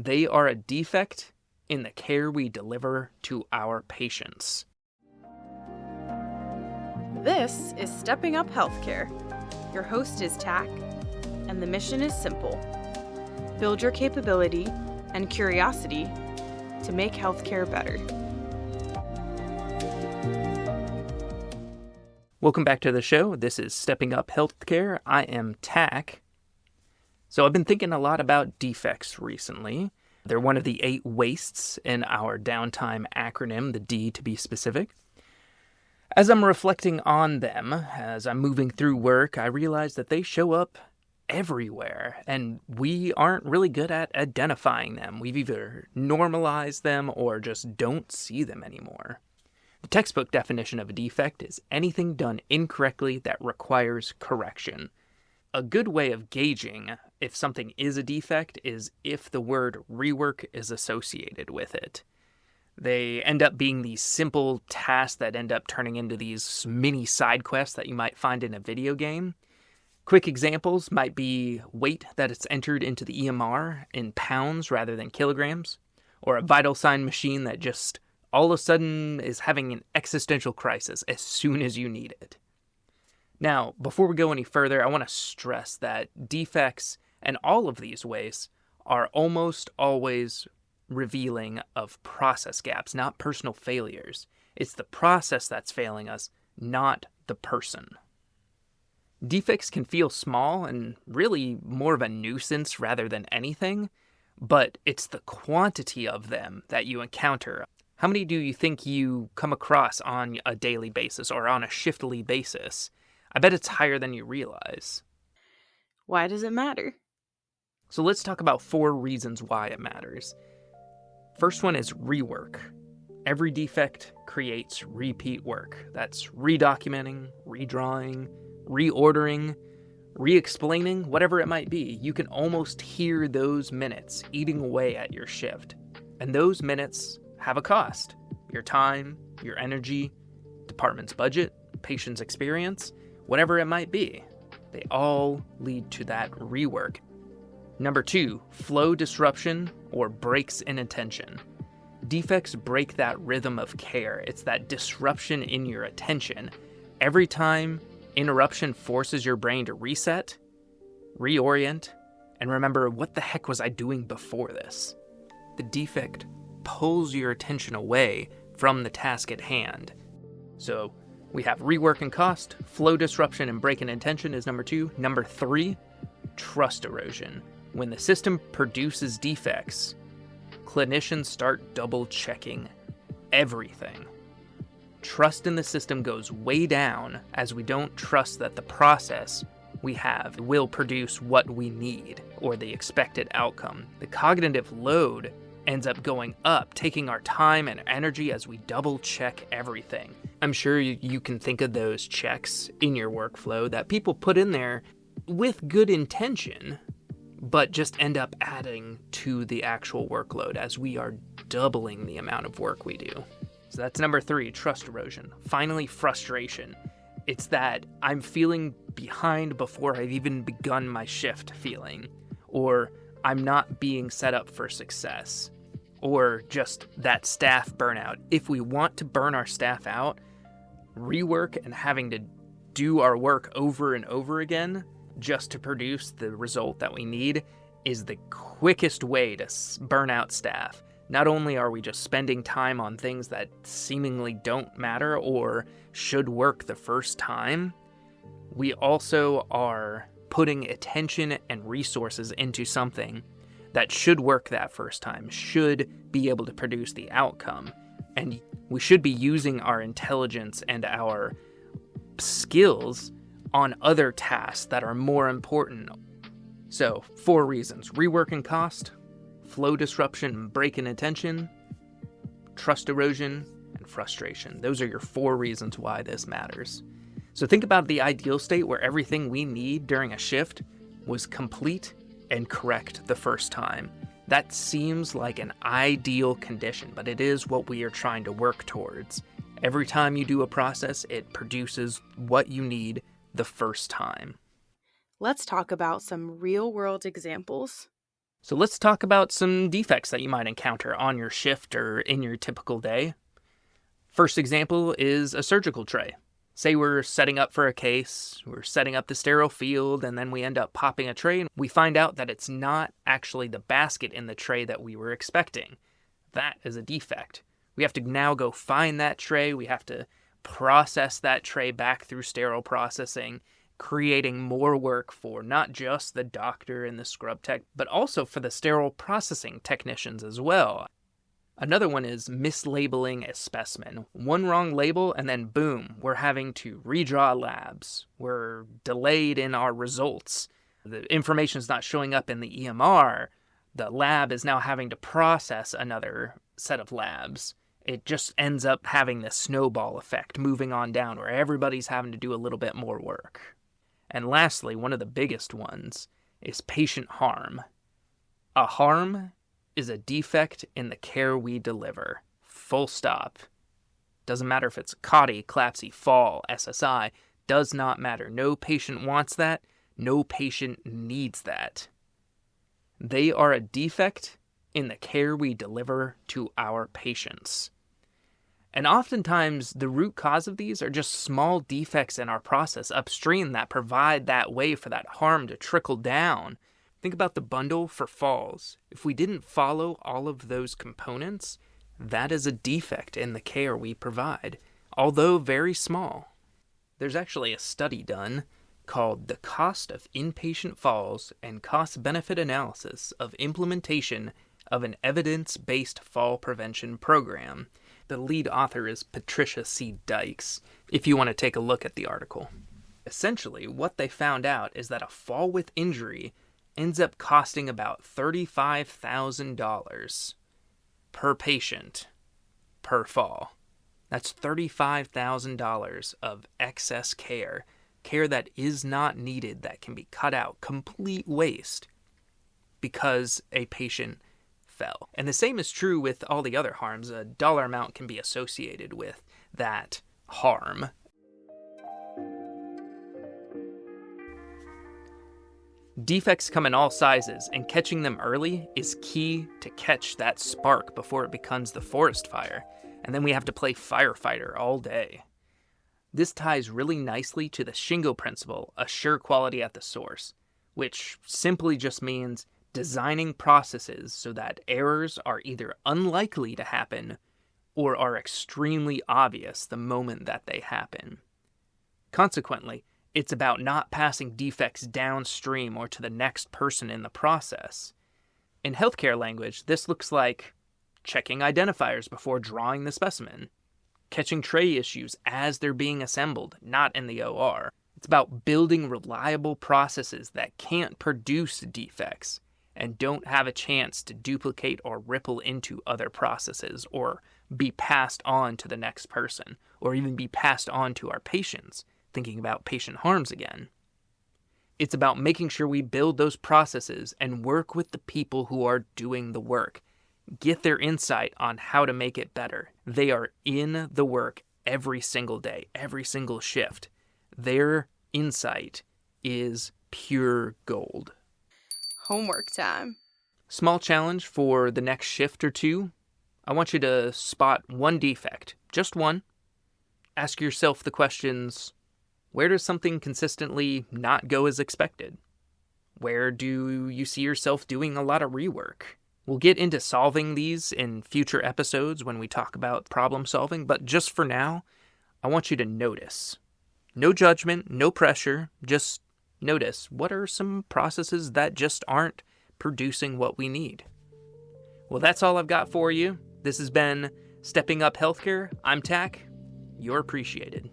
They are a defect in the care we deliver to our patients. This is Stepping Up Healthcare. Your host is Tack, and the mission is simple. Build your capability and curiosity to make healthcare better. Welcome back to the show. This is Stepping Up Healthcare. I am Tack. So I've been thinking a lot about defects recently. They're one of the 8 wastes in our downtime acronym, the D to be specific. As I'm reflecting on them, as I'm moving through work, I realize that they show up everywhere, and we aren't really good at identifying them. We've either normalized them or just don't see them anymore. The textbook definition of a defect is anything done incorrectly that requires correction. A good way of gauging if something is a defect is if the word rework is associated with it. They end up being these simple tasks that end up turning into these mini side quests that you might find in a video game. Quick examples might be weight that it's entered into the EMR in pounds rather than kilograms, or a vital sign machine that just all of a sudden is having an existential crisis as soon as you need it. Now, before we go any further, I want to stress that defects and all of these wastes are almost always revealing of process gaps, not personal failures. It's the process that's failing us, not the person. Defects can feel small and really more of a nuisance rather than anything, but it's the quantity of them that you encounter. How many do you think you come across on a daily basis or on a shiftly basis? I bet it's higher than you realize. Why does it matter? So let's talk about 4 reasons why it matters. First one is rework. Every defect creates repeat work. That's redocumenting, redrawing, reordering, re-explaining, whatever it might be. You can almost hear those minutes eating away at your shift. And those minutes have a cost. Your time, your energy, department's budget, patient's experience, whatever it might be. They all lead to that rework. Number 2, flow disruption or breaks in attention. Defects break that rhythm of care. It's that disruption in your attention. Every time interruption forces your brain to reset, reorient, and remember, what the heck was I doing before this? The defect pulls your attention away from the task at hand. So we have rework and cost, flow disruption and break in attention is number 2. Number 3, trust erosion. When the system produces defects, clinicians start double-checking everything. Trust in the system goes way down as we don't trust that the process we have will produce what we need or the expected outcome. The cognitive load ends up going up, taking our time and energy as we double-check everything. I'm sure you can think of those checks in your workflow that people put in there with good intention, but just end up adding to the actual workload as we are doubling the amount of work we do. So that's number 3, trust erosion. Finally, frustration. It's that I'm feeling behind before I've even begun my shift feeling, or I'm not being set up for success, or just that staff burnout. If we want to burn our staff out, rework and having to do our work over and over again just to produce the result that we need is the quickest way to burn out staff. Not only are we just spending time on things that seemingly don't matter or should work the first time, we also are putting attention and resources into something that should work that first time, should be able to produce the outcome. And we should be using our intelligence and our skills on other tasks that are more important. So, 4 reasons: rework and cost, flow disruption and break in attention, trust erosion, and frustration. Those are your 4 reasons why this matters. So think about the ideal state where everything we need during a shift was complete and correct the first time. That seems like an ideal condition, but it is what we are trying to work towards. Every time you do a process, it produces what you need the first time. Let's talk about some real-world examples. So let's talk about some defects that you might encounter on your shift or in your typical day. First example is a surgical tray. Say we're setting up for a case, we're setting up the sterile field, and then we end up popping a tray, and we find out that it's not actually the basket in the tray that we were expecting. That is a defect. We have to now go find that tray, we have to process that tray back through sterile processing, creating more work for not just the doctor and the scrub tech, but also for the sterile processing technicians as well. Another one is mislabeling a specimen. One wrong label and then boom, we're having to redraw labs. We're delayed in our results. The information's not showing up in the EMR. The lab is now having to process another set of labs. It just ends up having this snowball effect moving on down where everybody's having to do a little bit more work. And lastly, one of the biggest ones is patient harm. A harm is a defect in the care we deliver. Full stop. Doesn't matter if it's CAUTI, CLABSI, fall, SSI. Does not matter. No patient wants that. No patient needs that. They are a defect in the care we deliver to our patients. And oftentimes, the root cause of these are just small defects in our process upstream that provide that way for that harm to trickle down. Think about the bundle for falls. If we didn't follow all of those components, that is a defect in the care we provide, although very small. There's actually a study done called The Cost of Inpatient Falls and Cost-Benefit Analysis of Implementation of an Evidence-Based Fall Prevention Program. The lead author is Patricia C. Dykes, if you want to take a look at the article. Essentially, what they found out is that a fall with injury ends up costing about $35,000 per patient per fall. That's $35,000 of excess care that is not needed, that can be cut out, complete waste, because a patient fell. And the same is true with all the other harms. A dollar amount can be associated with that harm. Defects come in all sizes, and catching them early is key to catch that spark before it becomes the forest fire, and then we have to play firefighter all day. This ties really nicely to the Shingo principle, assure quality at the source, which simply just means designing processes so that errors are either unlikely to happen or are extremely obvious the moment that they happen. Consequently, it's about not passing defects downstream or to the next person in the process. In healthcare language, this looks like checking identifiers before drawing the specimen, catching tray issues as they're being assembled, not in the OR. It's about building reliable processes that can't produce defects and don't have a chance to duplicate or ripple into other processes or be passed on to the next person or even be passed on to our patients, thinking about patient harms again. It's about making sure we build those processes and work with the people who are doing the work. Get their insight on how to make it better. They are in the work every single day, every single shift. Their insight is pure gold. Homework time. Small challenge for the next shift or two. I want you to spot one defect, just one. Ask yourself the questions: where does something consistently not go as expected? Where do you see yourself doing a lot of rework? We'll get into solving these in future episodes when we talk about problem solving, but just for now, I want you to notice. No judgment, no pressure, just notice what are some processes that just aren't producing what we need. Well, that's all I've got for you. This has been Stepping Up Healthcare. I'm Tack. You're appreciated.